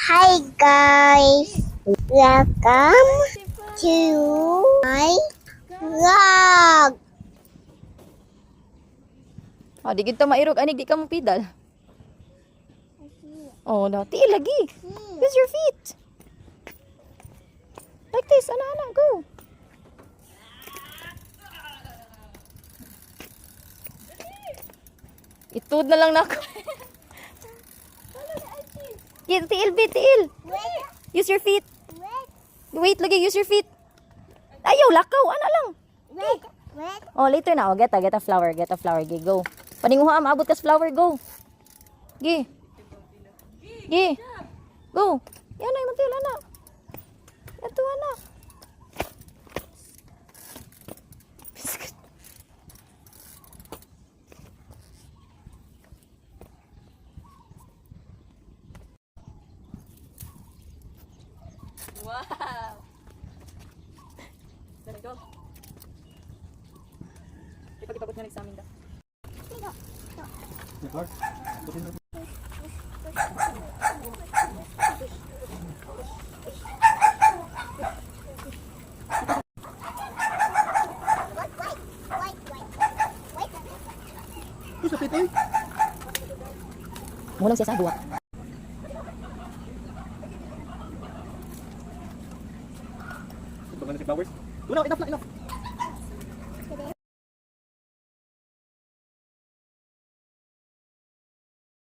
Hi guys, welcome to my vlog. Oh, di kita mairog ani di ka mo pidal. Oh, no, tiil lagi. Use your feet. Like this, ana, go. Itud na lang nako. Tiil, bit, tiil. Use your feet. Wait, lagi, use your feet. Ayaw, lakaw, ana lang. Oh, later na. Oh, get a flower, Gi, go. Paninguha, maabot kas flower, go. Gi. Go. Yan na, imantil, ana. Ito, ana. Biscuit. Wow. There go. Ipag-ipabot nga sa amin da. Mulang siya sa buwak. Ito ba na si flowers? Enough.